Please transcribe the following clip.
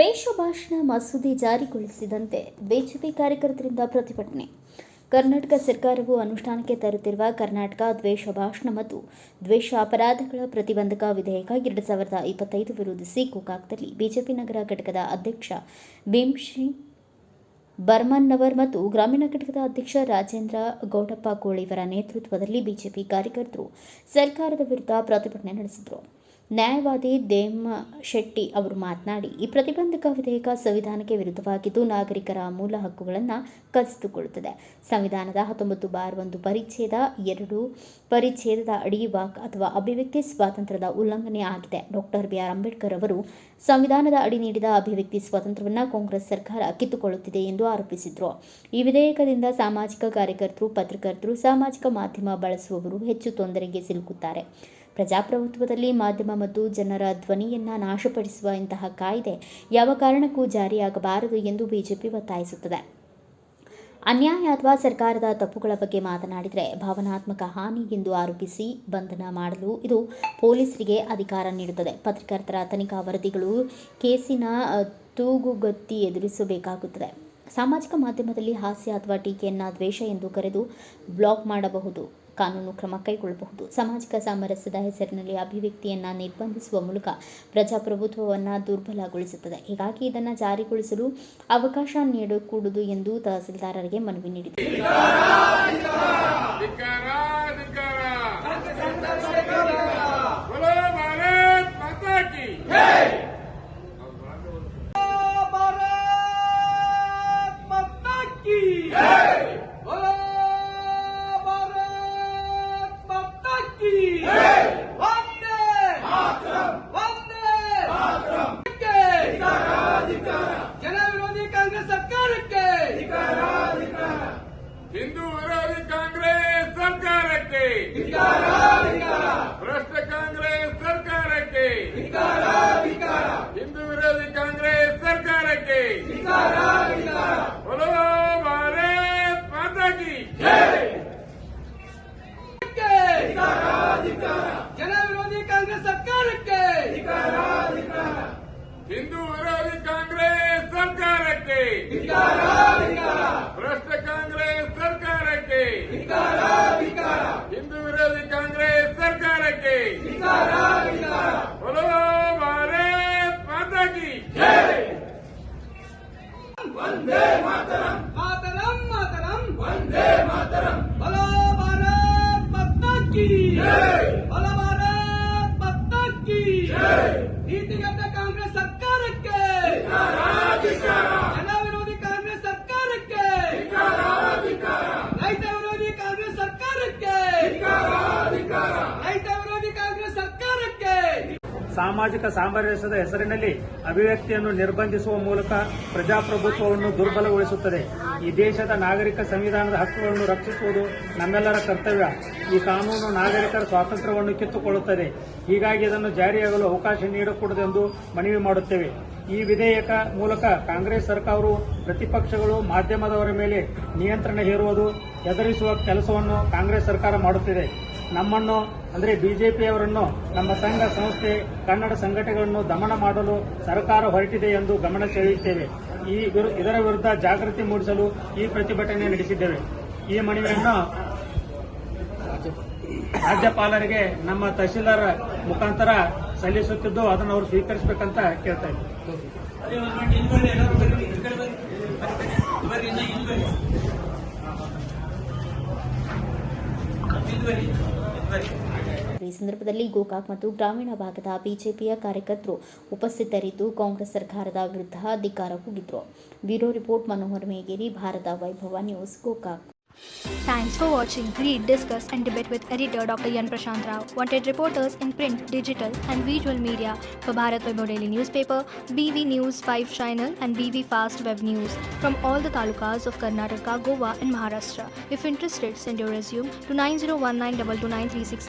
ದ್ವೇಷ ಭಾಷಣ ಮಸೂದೆ ಜಾರಿಗೊಳಿಸಿದಂತೆ ಬಿಜೆಪಿ ಕಾರ್ಯಕರ್ತರಿಂದ ಪ್ರತಿಭಟನೆ. ಕರ್ನಾಟಕ ಸರ್ಕಾರವು ಅನುಷ್ಠಾನಕ್ಕೆ ತರುತ್ತಿರುವ ಕರ್ನಾಟಕ ದ್ವೇಷ ಭಾಷಣ ಮತ್ತು ದ್ವೇಷ ಅಪರಾಧಗಳ ಪ್ರತಿಬಂಧಕ ವಿಧೇಯಕ 2025 ವಿರೋಧಿಸಿ ಗೋಕಾಕದಲ್ಲಿ ಬಿಜೆಪಿ ನಗರ ಘಟಕದ ಅಧ್ಯಕ್ಷ ಭೀಮ್ಶ್ರೀ ಬರ್ಮನ್ನವರ್ ಮತ್ತು ಗ್ರಾಮೀಣ ಘಟಕದ ಅಧ್ಯಕ್ಷ ರಾಜೇಂದ್ರ ಗೌಡಪ್ಪ ಕೋಳಿಯವರ ನೇತೃತ್ವದಲ್ಲಿ ಬಿಜೆಪಿ ಕಾರ್ಯಕರ್ತರು ಸರ್ಕಾರದ ವಿರುದ್ಧ ಪ್ರತಿಭಟನೆ ನಡೆಸಿದರು. ನ್ಯಾಯವಾದಿ ದೇಮಶೆಟ್ಟಿ ಅವರು ಮಾತನಾಡಿ, ಈ ಪ್ರತಿಬಂಧಕ ವಿಧೇಯಕ ಸಂವಿಧಾನಕ್ಕೆ ವಿರುದ್ಧವಾಗಿದ್ದು ನಾಗರಿಕರ ಮೂಲ ಹಕ್ಕುಗಳನ್ನು ಕಸಿದುಕೊಳ್ಳುತ್ತದೆ. ಸಂವಿಧಾನದ 19(1) ಪರಿಚ್ಛೇದ 2 ಪರಿಚ್ಛೇದದ ಅಡಿ ವಾಕ್ ಅಥವಾ ಅಭಿವ್ಯಕ್ತಿ ಸ್ವಾತಂತ್ರ್ಯದ ಉಲ್ಲಂಘನೆ ಆಗಿದೆ. Doctor B R. ಅಂಬೇಡ್ಕರ್ ಅವರು ಸಂವಿಧಾನದ ಅಡಿ ನೀಡಿದ ಅಭಿವ್ಯಕ್ತಿ ಸ್ವಾತಂತ್ರ್ಯವನ್ನು ಕಾಂಗ್ರೆಸ್ ಸರ್ಕಾರ ಕಿತ್ತುಕೊಳ್ಳುತ್ತಿದೆ ಎಂದು ಆರೋಪಿಸಿದರು. ಈ ವಿಧೇಯಕದಿಂದ ಸಾಮಾಜಿಕ ಕಾರ್ಯಕರ್ತರು, ಪತ್ರಕರ್ತರು, ಸಾಮಾಜಿಕ ಮಾಧ್ಯಮ ಬಳಸುವವರು ಹೆಚ್ಚು ತೊಂದರೆಗೆ ಸಿಲುಕುತ್ತಾರೆ. ಪ್ರಜಾಪ್ರಭುತ್ವದಲ್ಲಿ ಮಾಧ್ಯಮ ಮತ್ತು ಜನರ ಧ್ವನಿಯನ್ನು ನಾಶಪಡಿಸುವ ಇಂತಹ ಕಾಯ್ದೆ ಯಾವ ಕಾರಣಕ್ಕೂ ಜಾರಿಯಾಗಬಾರದು ಎಂದು ಬಿಜೆಪಿ ಒತ್ತಾಯಿಸುತ್ತದೆ. ಅನ್ಯಾಯ ಅಥವಾ ಸರ್ಕಾರದ ತಪ್ಪುಗಳ ಬಗ್ಗೆ ಮಾತನಾಡಿದರೆ ಭಾವನಾತ್ಮಕ ಹಾನಿ ಎಂದು ಆರೋಪಿಸಿ ಬಂಧನ ಮಾಡಲು ಇದು ಪೊಲೀಸರಿಗೆ ಅಧಿಕಾರ ನೀಡುತ್ತದೆ. ಪತ್ರಕರ್ತರ ತನಿಖಾ ವರದಿಗಳು ಕೇಸಿನ ತೂಗುಗತ್ತಿ ಎದುರಿಸಬೇಕಾಗುತ್ತದೆ. ಸಾಮಾಜಿಕ ಮಾಧ್ಯಮದಲ್ಲಿ ಹಾಸ್ಯ ಅಥವಾ ಟೀಕೆಯನ್ನು ದ್ವೇಷ ಎಂದು ಕರೆದು ಬ್ಲಾಕ್ ಮಾಡಬಹುದು, ಕಾನೂನು ಕ್ರಮ ಕೈಗೊಳ್ಳಬಹುದು. ಸಾಮಾಜಿಕ ಸಾಮರಸ್ಯದ ಹೆಸರಿನಲ್ಲಿ ಅಭಿವ್ಯಕ್ತಿಯನ್ನು ನಿರ್ಬಂಧಿಸುವ ಮೂಲಕ ಪ್ರಜಾಪ್ರಭುತ್ವವನ್ನು ದುರ್ಬಲಗೊಳಿಸುತ್ತದೆ. ಹೀಗಾಗಿ ಇದನ್ನು ಜಾರಿಗೊಳಿಸಲು ಅವಕಾಶ ನೀಡಕೂಡದು ಎಂದು ತಹಸೀಲ್ದಾರರಿಗೆ ಮನವಿ ನೀಡಿದರು. ಹಿಂದೂ ವಿರೋಧಿ ಕಾಂಗ್ರೆಸ್ ಸರ್ಕಾರಕ್ಕೆ, ಭ್ರಷ್ಟ ಕಾಂಗ್ರೆಸ್ ಸರ್ಕಾರಕ್ಕೆ, ಹಿಂದೂ ವಿರೋಧಿ ಕಾಂಗ್ರೆಸ್ ಸರ್ಕಾರಕ್ಕೆ बोलो भारत माता की जय. ಜನ ವಿರೋಧಿ ಕಾಂಗ್ರೆಸ್ ಸರ್ಕಾರಕ್ಕೆ, ಹಿಂದೂ ವಿರೋಧಿ ಕಾಂಗ್ರೆಸ್ ಸರ್ಕಾರಕ್ಕೆ, ಭ್ರಷ್ಟ ಕಾಂಗ್ರೆಸ್ ಸರ್ಕಾರಕ್ಕೆ, ಹಿಂದೂ ವಿರೋಧಿ ಕಾಂಗ್ರೆಸ್ ಸರ್ಕಾರಕ್ಕೆ बोलो भारत माता की जय. ವಂದೇ ಮಾತರಂ, ಮಾತರಂ ಮಾತರಂ, ವಂದೇ ಮಾತರಂ. ಬಲೋ ಭಾರತ್ ಮಾತಾ ಕಿ ಜೈ, ಬಲೋ ಭಾರತ್ ಮಾತಾ ಕಿ ಜೈ. ನೀತಿಗತ ಕಾಂಗ್ರೆಸ್ ಸರ್ಕಾರಕ್ಕೆ, ಜನ ವಿರೋಧಿ ಕಾಂಗ್ರೆಸ್ ಸರ್ಕಾರಕ್ಕೆ, ರೈತ ವಿರೋಧಿ ಕಾಂಗ್ರೆಸ್ ಸರ್ಕಾರಕ್ಕೆ, ರೈತ ವಿರೋಧಿ ಕಾಂಗ್ರೆಸ್ ಸರ್ಕಾರಕ್ಕೆ. ಸಾಮಾಜಿಕ ಸಾಮರಸ್ಯದ ಹೆಸರಿನಲ್ಲಿ ಅಭಿವ್ಯಕ್ತಿಯನ್ನು ನಿರ್ಬಂಧಿಸುವ ಮೂಲಕ ಪ್ರಜಾಪ್ರಭುತ್ವವನ್ನು ದುರ್ಬಲಗೊಳಿಸುತ್ತದೆ. ಈ ದೇಶದ ನಾಗರಿಕ ಸಂವಿಧಾನದ ಹಕ್ಕುಗಳನ್ನು ರಕ್ಷಿಸುವುದು ನಮ್ಮೆಲ್ಲರ ಕರ್ತವ್ಯ. ಈ ಕಾನೂನು ನಾಗರಿಕರ ಸ್ವಾತಂತ್ರ್ಯವನ್ನು ಕಿತ್ತುಕೊಳ್ಳುತ್ತದೆ. ಹೀಗಾಗಿ ಇದನ್ನು ಜಾರಿಯಾಗಲು ಅವಕಾಶ ನೀಡಕೂಡದೆಂದು ಮನವಿ ಮಾಡುತ್ತೇವೆ. ಈ ವಿಧೇಯಕ ಮೂಲಕ ಕಾಂಗ್ರೆಸ್ ಸರ್ಕಾರವು ಪ್ರತಿಪಕ್ಷಗಳು, ಮಾಧ್ಯಮದವರ ಮೇಲೆ ನಿಯಂತ್ರಣ ಹೇರುವುದು, ಹೆದರಿಸುವ ಕೆಲಸವನ್ನು ಕಾಂಗ್ರೆಸ್ ಸರ್ಕಾರ ಮಾಡುತ್ತಿದೆ. ನಮ್ಮನ್ನು ಅಂದರೆ ಬಿಜೆಪಿಯವರನ್ನು, ನಮ್ಮ ಸಂಘ ಸಂಸ್ಥೆ, ಕನ್ನಡ ಸಂಘಟನೆಗಳನ್ನು ದಮನ ಮಾಡಲು ಸರ್ಕಾರ ಹೊರಟಿದೆ ಎಂದು ಗಮನ ಸೆಳೆಯುತ್ತೇವೆ. ಇದರ ವಿರುದ್ಧ ಜಾಗೃತಿ ಮೂಡಿಸಲು ಈ ಪ್ರತಿಭಟನೆ ನಡೆಸಿದ್ದೇವೆ. ಈ ಮನವಿಯನ್ನು ರಾಜ್ಯಪಾಲರಿಗೆ ನಮ್ಮ ತಹಶೀಲ್ದಾರ್ ಮುಖಾಂತರ ಸಲ್ಲಿಸುತ್ತಿದ್ದು ಅದನ್ನು ಅವರು ಸ್ವೀಕರಿಸಬೇಕಂತ ಕೇಳ್ತಾ ಇದ್ದೀವಿ. ಈ ಸಂದರ್ಭದಲ್ಲಿ ಗೋಕಾಕ್ ಮತ್ತು ಗ್ರಾಮೀಣ ಭಾಗದ ಬಿಜೆಪಿಯ ಕಾರ್ಯಕರ್ತರು ಉಪಸ್ಥಿತರಿದ್ದು ಕಾಂಗ್ರೆಸ್ ಸರ್ಕಾರದ ವಿರುದ್ಧ ಧಿಕ್ಕಾರ ಕೂಗಿದ್ರು. ಬ್ಯೂರೋ ರಿಪೋರ್ಟ್ ಮನೋಹರ್ ಮೇಗೇರಿ, ಭಾರತ ವೈಭವ news, Gokak. Thanks for watching. Read, discuss and debate with editor Dr. Yan Prashant Rao. Wanted reporters in print, digital and visual media for Bharat Vaibhav Daily Newspaper, BV News 5 Channel and BV Fast Web News from all the talukas of Karnataka, Goa and Maharashtra. If interested, send your resume to 9019229369.